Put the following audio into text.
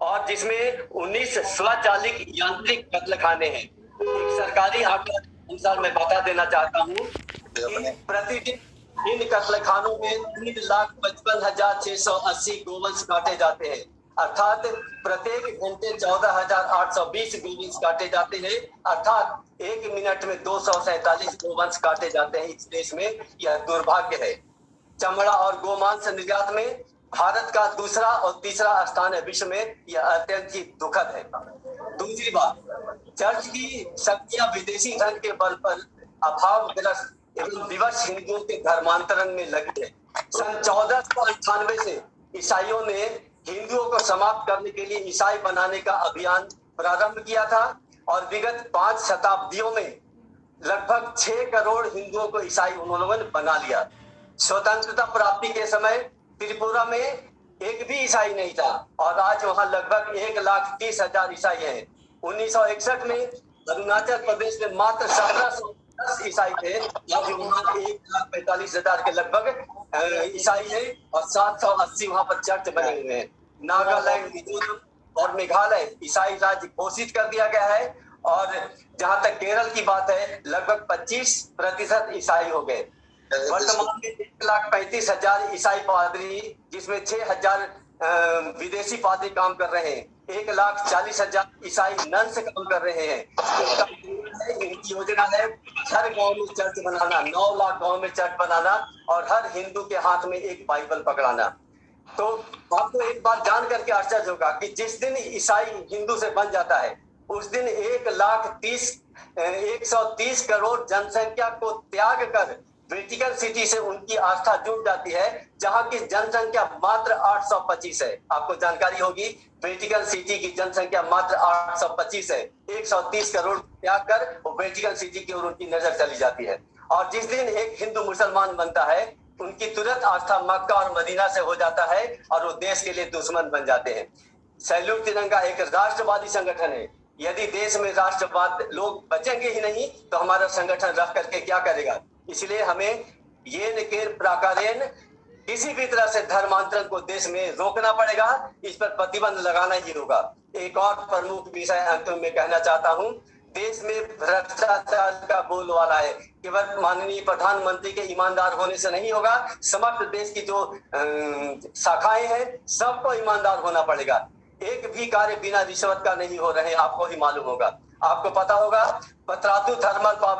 और जिसमें 19 स्वचालित यांत्रिक कत्लखाने हैं। एक सरकारी आंकड़ा अनुसार मैं बता देना चाहता हूँ कि प्रतिदिन इन कत्लखानों में 3,55,680 गोवंश काटे जाते हैं, अर्थात प्रत्येक घंटे 14,820 गोवंश काटे जाते हैं, अर्थात एक मिनट में 247 गोवंश काटे जाते हैं इस देश में। यह दुर्भाग्य है। चमड़ा और गोमांस निर्यात में भारत का दूसरा और तीसरा स्थान है विश्व में। यह अत्यंत ही दुखद है। दूसरी बात, चर्च की शक्तियां विदेशी धन के बल पर अभावग्रस्त एवं विवश हिंदुओं के धर्मांतरण में लगी है। सन 1498 से ईसाइयों ने हिंदुओं को समाप्त करने के लिए ईसाई बनाने का अभियान प्रारंभ किया था और विगत 5 शताब्दियों में लगभग 6 करोड़ हिंदुओं को ईसाई उन्होंने बना लिया। स्वतंत्रता प्राप्ति के समय त्रिपुरा में एक भी ईसाई नहीं था और आज वहां लगभग 1,30,000 ईसाई हैं। 1961 में अरुणाचल प्रदेश में मात्र 1710 ईसाई थे, आज वहां 1,45,000 के लगभग ईसाई है और 780 वहां पर चर्च बने हुए हैं। नागालैंड, मिजोरम और मेघालय ईसाई राज्य घोषित कर दिया गया है और जहां तक केरल की बात है लगभग 25% ईसाई हो गए। वर्तमान में 1,35,000 ईसाई पादरी, जिसमें 6,000 विदेशी पादरी काम कर रहे हैं। 1,40,000 ईसाई नन्स काम कर रहे हैं। इनकी योजना है हर गांव में चर्च बनाना, 9 लाख गांव में चर्च बनाना और हर हिंदू के हाथ में एक बाइबल पकड़ाना। तो आपको एक बात जान करके आश्चर्य होगा कि जिस दिन ईसाई हिंदू से बन जाता है उस दिन 130 करोड़ जनसंख्या को त्याग कर वेटिकन सिटी से उनकी आस्था जुड़ जाती है, जहां की जनसंख्या मात्र 825 है। आपको जानकारी होगी वेटिकन सिटी की जनसंख्या मात्र 825 है। 130 करोड़ त्याग कर वो वेटिकन सिटी की ओर उनकी नजर चली जाती है और जिस दिन एक हिंदू मुसलमान बनता है उनकी तुरंत आस्था मक्का और मदीना से हो जाता है और वो देश के लिए दुश्मन बन जाते हैं। सैल्यूट तिरंगा एक राष्ट्रवादी संगठन है। यदि देश में राष्ट्रवाद लोग बचेंगे ही नहीं तो हमारा संगठन रख करके क्या करेगा। इसलिए हमें ये के प्राकारेण किसी भी तरह से धर्मांतरण को देश में रोकना पड़ेगा, इस पर प्रतिबंध लगाना ही होगा। एक और प्रमुख विषय अंत में कहना चाहता हूं, देश में भ्रष्टाचार का बोलबाला है। केवल माननीय प्रधानमंत्री के ईमानदार होने से नहीं होगा, समस्त देश की जो शाखाएं हैं सबको ईमानदार होना पड़ेगा। एक भी कार्य बिना रिश्वत का नहीं हो रहे, आपको ही मालूम होगा। आपको पता होगा पतरातू थर्मल पावर